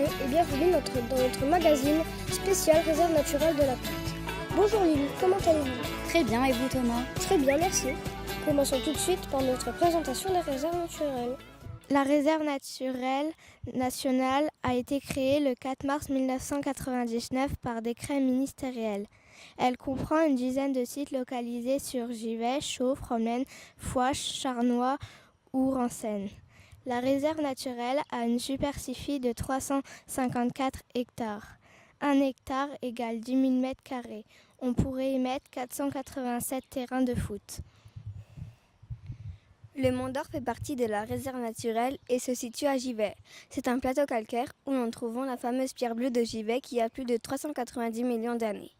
et bienvenue dans notre magazine spécial réserve naturelle de la Pique. Bonjour Lily, comment allez-vous? Très bien, et vous Thomas? Très bien, merci. Commençons tout de suite par notre présentation des réserves naturelles. La réserve naturelle nationale a été créée le 4 mars 1999 par décret ministériel. Elle comprend une dizaine de sites localisés sur Givet, Chaux, Fromelles, Foix, Charnois ou Rancennes. La réserve naturelle a une superficie de 354 hectares. 1 hectare égale 10 000 m². On pourrait y mettre 487 terrains de foot. Le Mont d'Or fait partie de la réserve naturelle et se situe à Givet. C'est un plateau calcaire où nous trouvons la fameuse pierre bleue de Givet qui a plus de 390 millions d'années.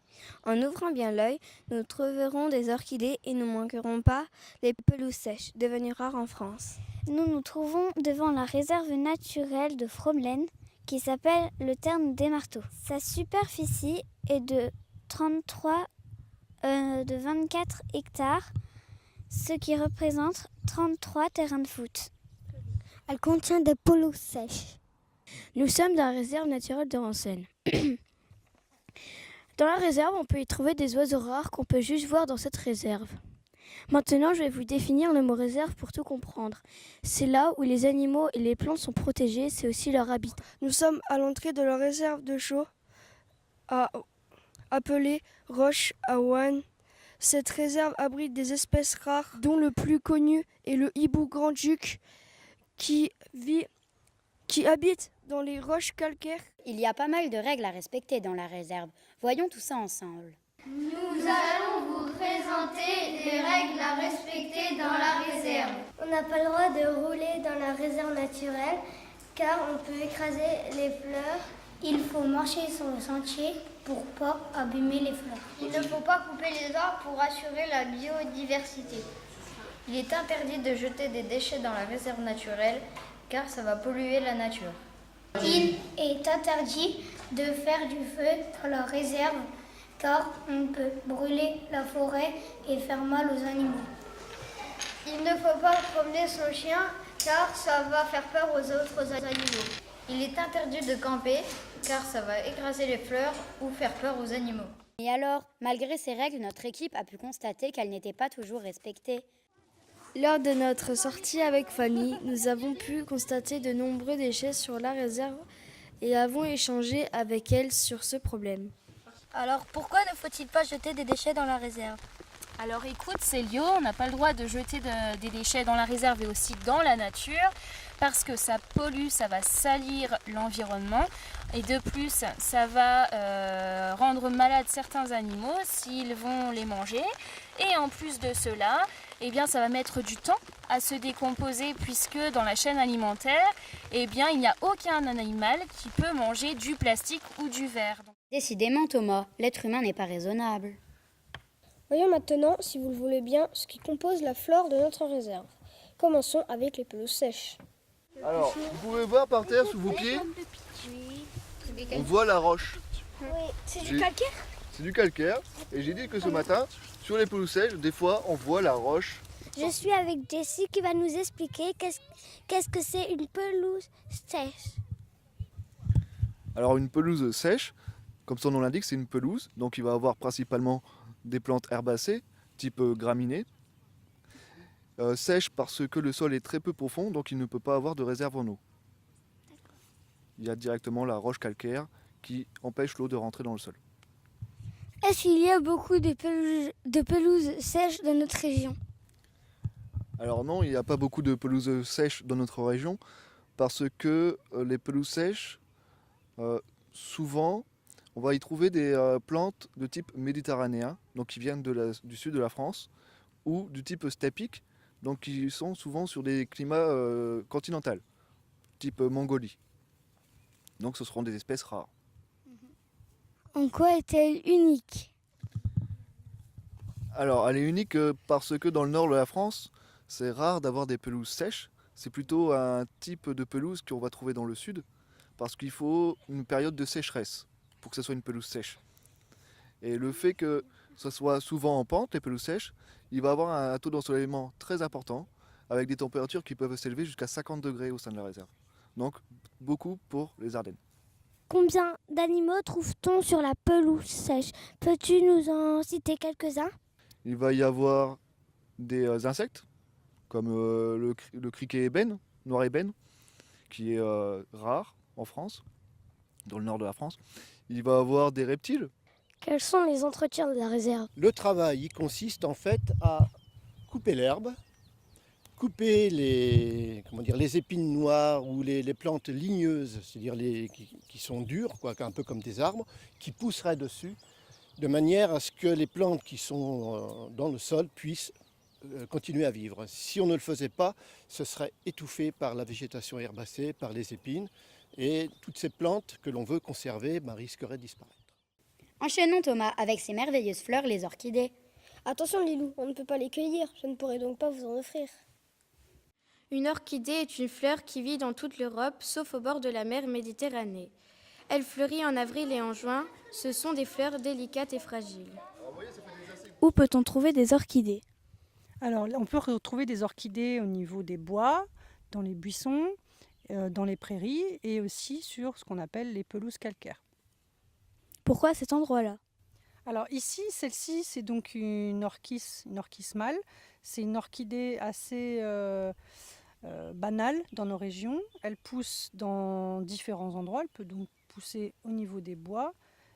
En ouvrant bien l'œil, nous trouverons des orchidées et ne manquerons pas les pelouses sèches, devenues rares en France. Nous nous trouvons devant la réserve naturelle de Fromelles qui s'appelle le Terne des Marteaux. Sa superficie est de 24 hectares, ce qui représente 33 terrains de foot. Elle contient des pelouses sèches. Nous sommes dans la réserve naturelle de Rancennes. Dans la réserve, on peut y trouver des oiseaux rares qu'on peut juste voir dans cette réserve. Maintenant, je vais vous définir le mot réserve pour tout comprendre. C'est là où les animaux et les plantes sont protégés, c'est aussi leur habitat. Nous sommes à l'entrée de la réserve de Chaux, appelée Roche à Ouane. Cette réserve abrite des espèces rares, dont le plus connu est le hibou grand-duc, qui habite dans les roches calcaires. Il y a pas mal de règles à respecter dans la réserve. Voyons tout ça ensemble. Nous allons vous présenter les règles à respecter dans la réserve. On n'a pas le droit de rouler dans la réserve naturelle car on peut écraser les fleurs. Il faut marcher sur le sentier pour ne pas abîmer les fleurs. Il ne faut pas couper les arbres pour assurer la biodiversité. Il est interdit de jeter des déchets dans la réserve naturelle car ça va polluer la nature. Il est interdit de faire du feu dans la réserve car on peut brûler la forêt et faire mal aux animaux. Il ne faut pas promener son chien car ça va faire peur aux autres animaux. Il est interdit de camper car ça va écraser les fleurs ou faire peur aux animaux. Et alors, malgré ces règles, notre équipe a pu constater qu'elles n'étaient pas toujours respectées. Lors de notre sortie avec Fanny, nous avons pu constater de nombreux déchets sur la réserve et avons échangé avec elle sur ce problème. Alors pourquoi ne faut-il pas jeter des déchets dans la réserve? Alors écoute Célio, on n'a pas le droit de jeter des déchets dans la réserve et aussi dans la nature parce que ça pollue, ça va salir l'environnement et de plus ça va rendre malade certains animaux s'ils vont les manger et en plus de cela, eh bien, ça va mettre du temps à se décomposer puisque dans la chaîne alimentaire, eh bien, il n'y a aucun animal qui peut manger du plastique ou du verre. Décidément Thomas, l'être humain n'est pas raisonnable. Voyons maintenant, si vous le voulez bien, ce qui compose la flore de notre réserve. Commençons avec les pelouses sèches. Alors, vous pouvez voir par terre sous vos pieds, on voit la roche. Oui, c'est du calcaire? C'est du calcaire. Et j'ai dit que ce matin, sur les pelouses sèches, des fois, on voit la roche. Je suis avec Jessie qui va nous expliquer qu'est-ce que c'est une pelouse sèche. Alors, une pelouse sèche, comme son nom l'indique, c'est une pelouse. Donc, il va avoir principalement des plantes herbacées, type graminées. Sèche parce que le sol est très peu profond, donc il ne peut pas avoir de réserve en eau. Il y a directement la roche calcaire qui empêche l'eau de rentrer dans le sol. Est-ce qu'il y a beaucoup de pelouses sèches dans notre région? Alors non, il n'y a pas beaucoup de pelouses sèches dans notre région parce que les pelouses sèches, souvent, on va y trouver des plantes de type méditerranéen, donc qui viennent du sud de la France, ou du type steppique, donc qui sont souvent sur des climats continentaux, type Mongolie. Donc ce seront des espèces rares. En quoi est-elle unique? Alors elle est unique parce que dans le nord de la France, c'est rare d'avoir des pelouses sèches. C'est plutôt un type de pelouse qu'on va trouver dans le sud, parce qu'il faut une période de sécheresse pour que ce soit une pelouse sèche. Et le fait que ce soit souvent en pente, les pelouses sèches, il va avoir un taux d'ensoleillement très important, avec des températures qui peuvent s'élever jusqu'à 50 degrés au sein de la réserve. Donc beaucoup pour les Ardennes. Combien d'animaux trouve-t-on sur la pelouse sèche? Peux-tu nous en citer quelques-uns? Il va y avoir des insectes, comme le criquet ébène, noir ébène, qui est rare en France, dans le nord de la France. Il va y avoir des reptiles. Quels sont les entretiens de la réserve? Le travail, il consiste en fait à couper l'herbe, couper les épines noires ou les plantes ligneuses, c'est-à-dire qui sont dures, un peu comme des arbres, qui pousseraient dessus, de manière à ce que les plantes qui sont dans le sol puissent continuer à vivre. Si on ne le faisait pas, ce serait étouffé par la végétation herbacée, par les épines, et toutes ces plantes que l'on veut conserver risqueraient de disparaître. Enchaînons Thomas avec ces merveilleuses fleurs, les orchidées. Attention Lilou, on ne peut pas les cueillir, je ne pourrai donc pas vous en offrir. Une orchidée est une fleur qui vit dans toute l'Europe, sauf au bord de la mer Méditerranée. Elle fleurit en avril et en juin. Ce sont des fleurs délicates et fragiles. Où peut-on trouver des orchidées? Alors, on peut retrouver des orchidées au niveau des bois, dans les buissons, dans les prairies et aussi sur ce qu'on appelle les pelouses calcaires. Pourquoi cet endroit-là? Alors ici, celle-ci, c'est donc une orchis mâle. C'est une orchidée assez banale dans nos régions. Elle pousse dans différents endroits. Elle peut donc pousser au niveau des bois.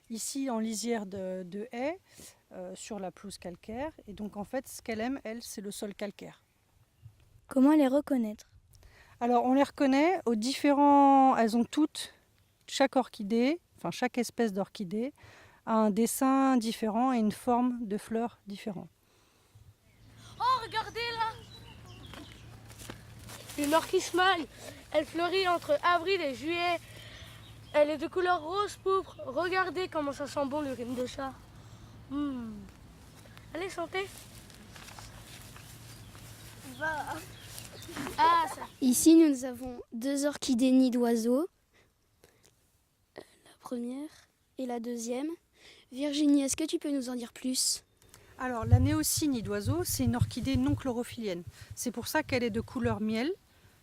Ici, en lisière de haies, sur la pelouse calcaire. Et donc en fait, ce qu'elle aime, elle, c'est le sol calcaire. Comment les reconnaître? Alors on les reconnaît aux différents... Elles ont toutes, chaque orchidée, enfin chaque espèce d'orchidée, a un dessin différent et une forme de fleurs différente. Oh, regardez là! Une orchis mâle. Elle fleurit entre avril et juillet. Elle est de couleur rose pourpre. Regardez comment ça sent bon l'urine de chat. Allez, sentez. Ah, ça. Ici, nous avons 2 orchidées nids d'oiseaux. La première et la deuxième. Virginie, est-ce que tu peux nous en dire plus? Alors, la néocie nid d'oiseau, c'est une orchidée non chlorophyllienne. C'est pour ça qu'elle est de couleur miel,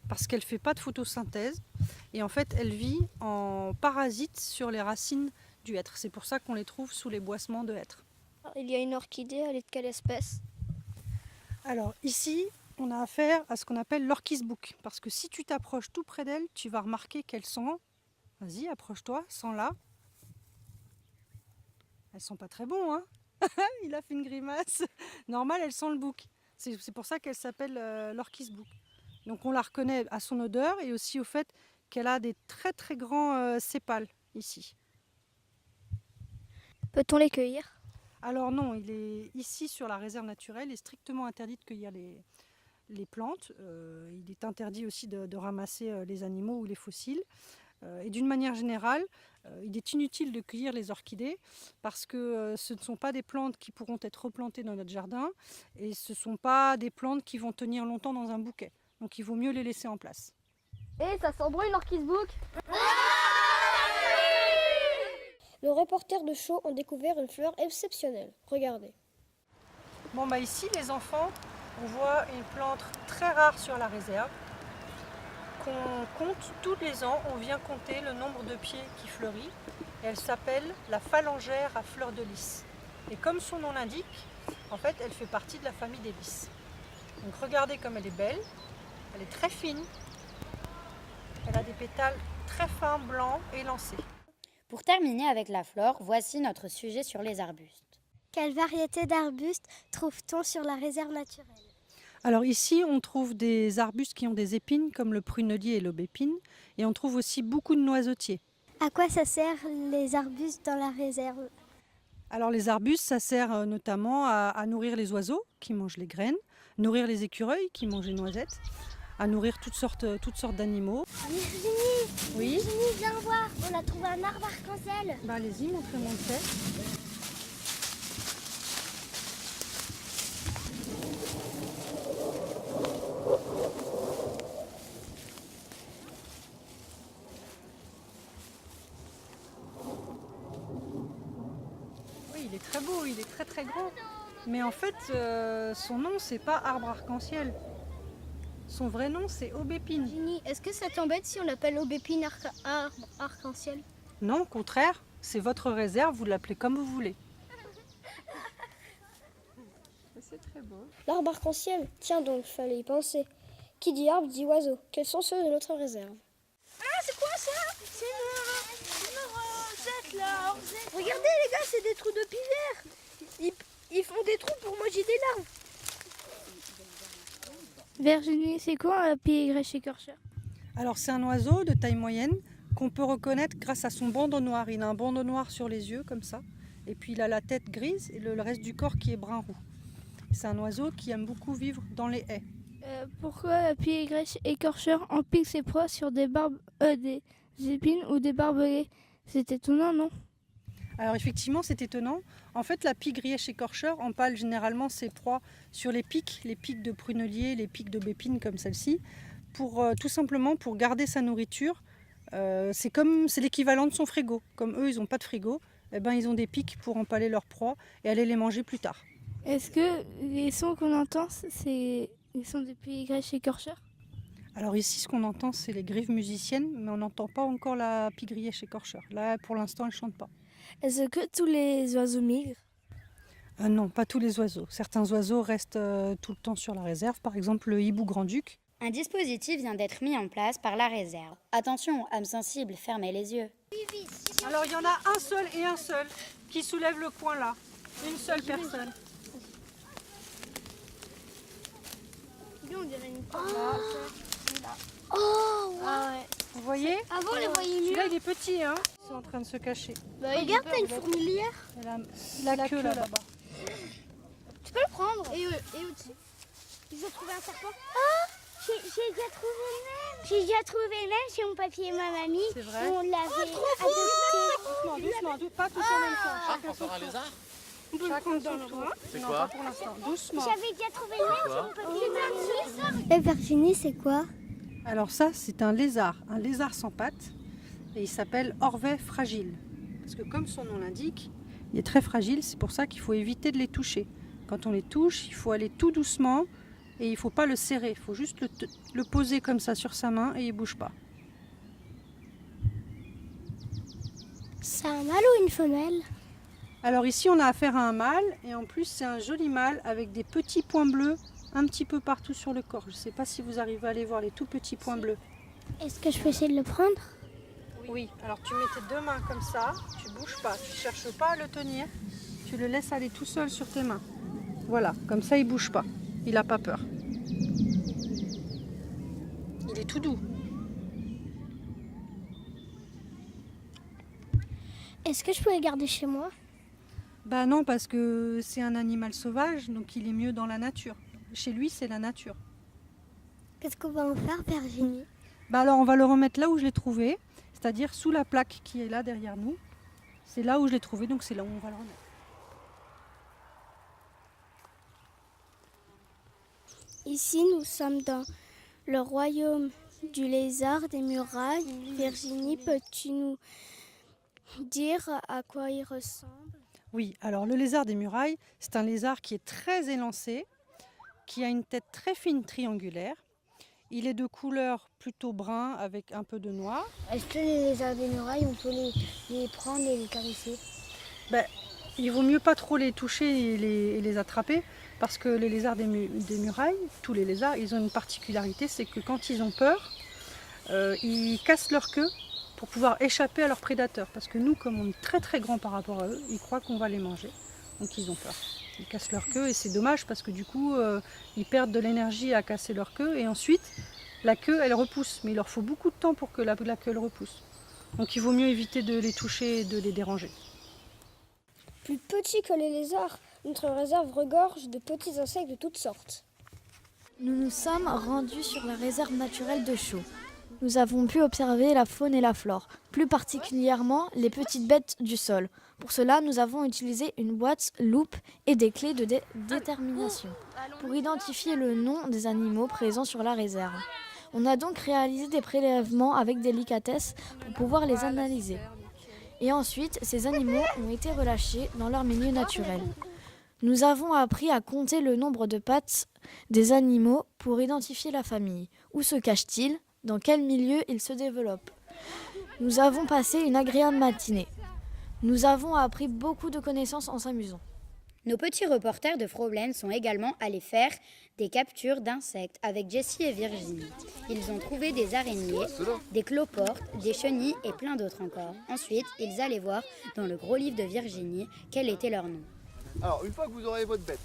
parce qu'elle ne fait pas de photosynthèse. Et en fait, elle vit en parasite sur les racines du hêtre. C'est pour ça qu'on les trouve sous les boissements de hêtre. Il y a une orchidée, elle est de quelle espèce? Alors, ici, on a affaire à ce qu'on appelle l'orchis bouc. Parce que si tu t'approches tout près d'elle, tu vas remarquer qu'elle sent... Vas-y, approche-toi, sens-la. Elles sont pas très bons, hein. Il a fait une grimace. Normal, elle sent le bouc. C'est pour ça qu'elle s'appelle l'orchis bouc. Donc on la reconnaît à son odeur et aussi au fait qu'elle a des très très grands sépales ici. Peut-on les cueillir? Alors non, il est ici sur la réserve naturelle, il est strictement interdit de cueillir les plantes. Il est interdit aussi de ramasser les animaux ou les fossiles. Et d'une manière générale, il est inutile de cueillir les orchidées parce que ce ne sont pas des plantes qui pourront être replantées dans notre jardin et ce ne sont pas des plantes qui vont tenir longtemps dans un bouquet. Donc il vaut mieux les laisser en place. Et ça sent bon une orchis bouc? Nos reporters de show ont découvert une fleur exceptionnelle. Regardez. Bon bah ici les enfants, on voit une plante très rare sur la réserve. Qu'on compte tous les ans, on vient compter le nombre de pieds qui fleurit. Et elle s'appelle la phalangère à fleurs de lys. Et comme son nom l'indique, en fait elle fait partie de la famille des lys. Donc regardez comme elle est belle, elle est très fine, elle a des pétales très fins, blancs, élancés. Pour terminer avec la flore, voici notre sujet sur les arbustes. Quelle variété d'arbustes trouve-t-on sur la réserve naturelle? Alors ici, on trouve des arbustes qui ont des épines, comme le prunelier et l'aubépine, et on trouve aussi beaucoup de noisetiers. À quoi ça sert les arbustes dans la réserve? Alors les arbustes, ça sert notamment à nourrir les oiseaux qui mangent les graines, nourrir les écureuils qui mangent les noisettes, à nourrir toutes sortes d'animaux. Virginie, oui. Virginie, viens voir, on a trouvé un arbre arc-en-ciel. Bah, allez-y, montrez-moi le fait. Il est très beau, il est très très grand. Mais en fait, son nom, c'est pas arbre arc-en-ciel. Son vrai nom, c'est aubépine. Virginie, est-ce que ça t'embête si on l'appelle aubépine arbre arc-en-ciel? Non, au contraire, c'est votre réserve, vous l'appelez comme vous voulez. C'est très beau. L'arbre arc-en-ciel, tiens donc, fallait y penser. Qui dit arbre dit oiseau. Quels sont ceux de notre réserve? Ah, c'est quoi ça? C'est une rosette là. Regardez les gars, c'est des trous de pivert. Ils font des trous pour manger des larves. Virginie, c'est quoi un pie-y écorcheur? Alors c'est un oiseau de taille moyenne qu'on peut reconnaître grâce à son bandeau noir. Il a un bandeau noir sur les yeux comme ça. Et puis il a la tête grise et le reste du corps qui est brun roux. C'est un oiseau qui aime beaucoup vivre dans les haies. Pourquoi un pie-y écorcheur empique ses proies sur des épines ou des barbelés? C'est étonnant, non? Alors effectivement, c'est étonnant. En fait, la pie grièche écorcheur empale généralement ses proies sur les pics de prunelier, les pics d'aubépine comme celle-ci, pour tout simplement pour garder sa nourriture. C'est l'équivalent de son frigo. Comme eux, ils n'ont pas de frigo, eh ben, ils ont des pics pour empaler leurs proies et aller les manger plus tard. Est-ce que les sons qu'on entend, c'est les sons des pie-y écorcheurs? Alors ici, ce qu'on entend, c'est les griffes musiciennes, mais on n'entend pas encore la pie grièche écorcheur. Là, pour l'instant, elle ne chante pas. Est-ce que tous les oiseaux migrent? Non, pas tous les oiseaux. Certains oiseaux restent tout le temps sur la réserve, par exemple le hibou grand-duc. Un dispositif vient d'être mis en place par la réserve. Attention, âme sensible, fermez les yeux. Alors il y en a un seul qui soulève le coin là. Une seule personne. On dirait une Oh, ouais. Vous voyez? Avant, on les voyait mieux. Celui-là, il est petit, hein? Ils sont en train de se cacher. Regarde, t'as une fourmilière. La queue là-bas. Tu peux le prendre. Et au-dessus. Ils ont trouvé un serpent. J'ai déjà trouvé le même. J'ai déjà trouvé le même chez mon papy et ma mamie. C'est vrai? On l'avait adopté. Doucement, pas tous en même temps. Chacun Encore un lézard? On peut le prendre dans le bras. C'est Non, quoi? pas pour l'instant. Doucement. J'avais déjà trouvé le même chez mon papy et ma mamie. Et Virginie, c'est quoi? Alors ça, c'est un lézard sans pattes. Et il s'appelle orvet fragile. Parce que comme son nom l'indique, il est très fragile. C'est pour ça qu'il faut éviter de les toucher. Quand on les touche, il faut aller tout doucement. Et il ne faut pas le serrer. Il faut juste le poser comme ça sur sa main et il ne bouge pas. C'est un mâle ou une femelle? Alors ici, on a affaire à un mâle. Et en plus, c'est un joli mâle avec des petits points bleus un petit peu partout sur le corps. Je ne sais pas si vous arrivez à aller voir les tout petits points bleus. Est-ce que je peux essayer de le prendre? Oui, alors tu mets tes deux mains comme ça, tu bouges pas, tu cherches pas à le tenir, tu le laisses aller tout seul sur tes mains. Voilà, comme ça il bouge pas, il n'a pas peur. Il est tout doux. Est-ce que je peux le garder chez moi? Bah non, parce que c'est un animal sauvage, donc il est mieux dans la nature. Chez lui, c'est la nature. Qu'est-ce qu'on va en faire, Virginie? Bah alors on va le remettre là où je l'ai trouvé, c'est-à-dire sous la plaque qui est là derrière nous. C'est là où je l'ai trouvé, donc c'est là où on va le remettre. Ici, nous sommes dans le royaume du lézard des murailles. Virginie, peux-tu nous dire à quoi il ressemble? Oui, alors le lézard des murailles, c'est un lézard qui est très élancé, qui a une tête très fine triangulaire. Il est de couleur plutôt brun avec un peu de noir. Est-ce que les lézards des murailles, on peut les prendre et les caresser? Il vaut mieux pas trop les toucher et les attraper parce que les lézards des murailles, tous les lézards, ils ont une particularité, c'est que quand ils ont peur, ils cassent leur queue pour pouvoir échapper à leurs prédateurs. Parce que nous, comme on est très très grand par rapport à eux, ils croient qu'on va les manger. Donc ils ont peur. Ils cassent leur queue et c'est dommage parce que du coup, ils perdent de l'énergie à casser leur queue. Et ensuite, la queue, elle repousse. Mais il leur faut beaucoup de temps pour que la queue elle repousse. Donc il vaut mieux éviter de les toucher et de les déranger. Plus petit que les lézards, notre réserve regorge de petits insectes de toutes sortes. Nous nous sommes rendus sur la réserve naturelle de Chaux. Nous avons pu observer la faune et la flore, plus particulièrement les petites bêtes du sol. Pour cela, nous avons utilisé une boîte, loupe et des clés de détermination pour identifier le nom des animaux présents sur la réserve. On a donc réalisé des prélèvements avec délicatesse pour pouvoir les analyser. Et ensuite, ces animaux ont été relâchés dans leur milieu naturel. Nous avons appris à compter le nombre de pattes des animaux pour identifier la famille. Où se cache-t-il? Dans quel milieu il se développe? Nous avons passé une agréable matinée. Nous avons appris beaucoup de connaissances en s'amusant. Nos petits reporters de Fromlen sont également allés faire des captures d'insectes avec Jessie et Virginie. Ils ont trouvé des araignées, des cloportes, des chenilles et plein d'autres encore. Ensuite, ils allaient voir dans le gros livre de Virginie quel était leur nom. Alors, une fois que vous aurez votre bête,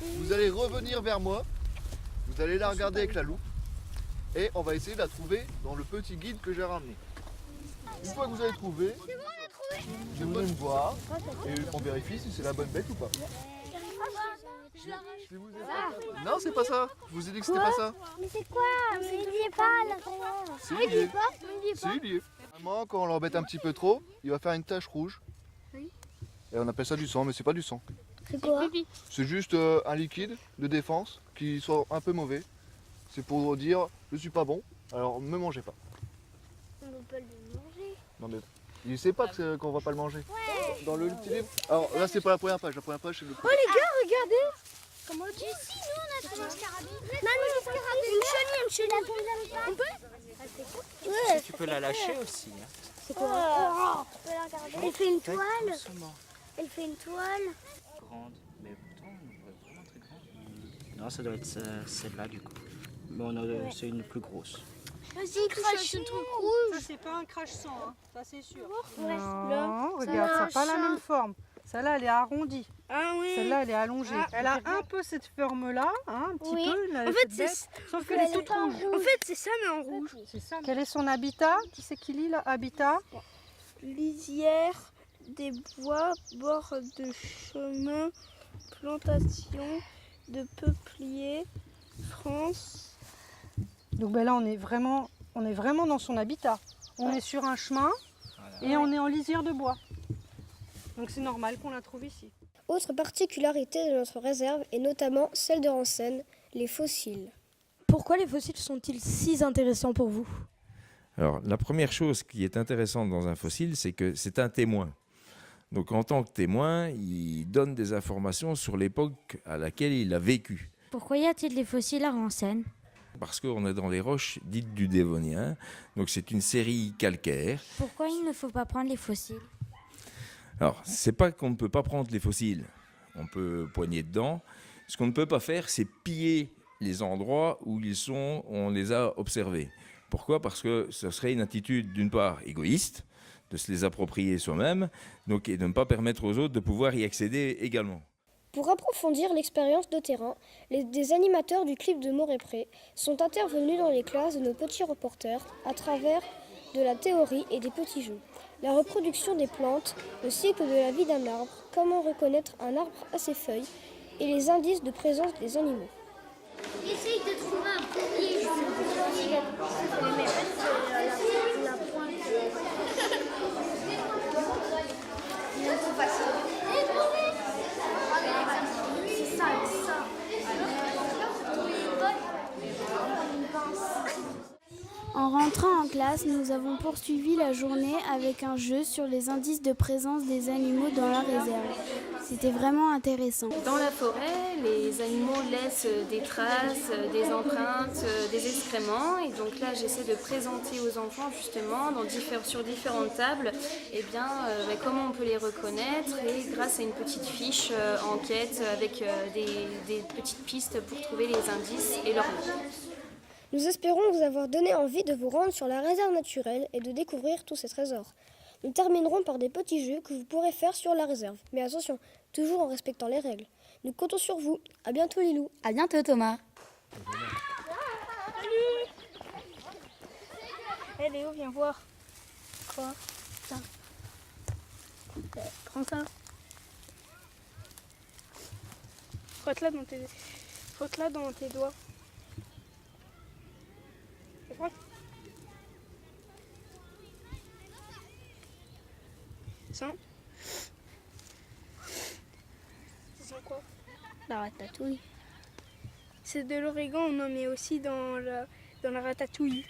vous allez revenir vers moi, vous allez la regarder avec la loupe et on va essayer de la trouver dans le petit guide que j'ai ramené. Une fois que vous avez trouvé, je viens me voir et on vérifie si c'est la bonne bête ou pas. Non, c'est pas ça. Je vous ai dit que c'était pas ça. Mais c'est quoi? Mais il n'y est pas à l'intérieur. Si, il y est. Si, il y est. Vraiment, quand on l'embête un petit peu trop, il va faire une tache rouge. Et on appelle ça du sang, mais c'est pas du sang. C'est quoi? C'est juste un liquide de défense qui soit un peu mauvais. C'est pour dire je suis pas bon, alors me mangez pas. On ne peut pas le manger. Non mais il sait pas qu'on va pas le manger. Ouais. Dans le petit livre. Alors là c'est pas la première page, c'est le. Oh les gars, regardez! Comment on dit? Si, nous on a trouvé un scarabée. Non, non, scarabée. Une chenille. On peut? Ouais. Tu peux la lâcher aussi. Hein. C'est quoi? Tu peux la regarder. Elle fait une toile. Elle fait une toile. Grande, mais pourtant vraiment très grande. Non, ça doit être celle-là du coup. Mais c'est une plus grosse. Vas-y, crache un truc rouge. Ça c'est pas un crache-sang, hein. Ça c'est sûr. Ouais. Non, regarde, ça n'a pas la même forme. Celle-là elle est arrondie. Ah oui. Celle-là elle est allongée. Elle a un peu cette forme-là, hein, un petit peu. En fait, c'est sauf qu'elle est toute rouge. En fait, c'est ça, mais en rouge. Quel est son habitat? Qui c'est qui lit l'habitat? Lisière, des bois, bords de chemin, plantations de peupliers, France. Donc ben là on est vraiment dans son habitat. On est sur un chemin et on est en lisière de bois. Donc c'est normal qu'on la trouve ici. Autre particularité de notre réserve est notamment celle de Ransen, les fossiles. Pourquoi les fossiles sont-ils si intéressants pour vous? Alors, la première chose qui est intéressante dans un fossile, c'est que c'est un témoin. Donc, en tant que témoin, il donne des informations sur l'époque à laquelle il a vécu. Pourquoi y a-t-il des fossiles à Ransen? Parce qu'on est dans les roches dites du Dévonien. Donc, c'est une série calcaire. Pourquoi il ne faut pas prendre les fossiles? Alors, c'est pas qu'on ne peut pas prendre les fossiles. On peut poigner dedans. Ce qu'on ne peut pas faire, c'est piller les endroits où ils sont, on les a observés. Pourquoi? Parce que ce serait une attitude, d'une part, égoïste, de se les approprier soi-même, donc, et de ne pas permettre aux autres de pouvoir y accéder également. Pour approfondir l'expérience de terrain, des animateurs du clip de Morépré sont intervenus dans les classes de nos petits reporters à travers de la théorie et des petits jeux. La reproduction des plantes, le cycle de la vie d'un arbre, comment reconnaître un arbre à ses feuilles et les indices de présence des animaux. Essaye de trouver un pommier. La pointe. C'est ça, ça. En rentrant en classe, nous avons poursuivi la journée avec un jeu sur les indices de présence des animaux dans la réserve. C'était vraiment intéressant. Dans la forêt, les animaux laissent des traces, des empreintes, des excréments. Et donc là, j'essaie de présenter aux enfants justement sur différentes tables comment on peut les reconnaître et grâce à une petite fiche enquête avec des petites pistes pour trouver les indices et leur nom. Nous espérons vous avoir donné envie de vous rendre sur la réserve naturelle et de découvrir tous ces trésors. Nous terminerons par des petits jeux que vous pourrez faire sur la réserve. Mais attention, toujours en respectant les règles. Nous comptons sur vous. À bientôt Lilou. À bientôt Thomas. Salut. Hé Léo, viens voir. Quoi? Ça. Prends ça. Frotte-la dans tes doigts. C'est quoi? Ça. C'est quoi? La ratatouille. C'est de l'origan, on en met aussi dans la ratatouille.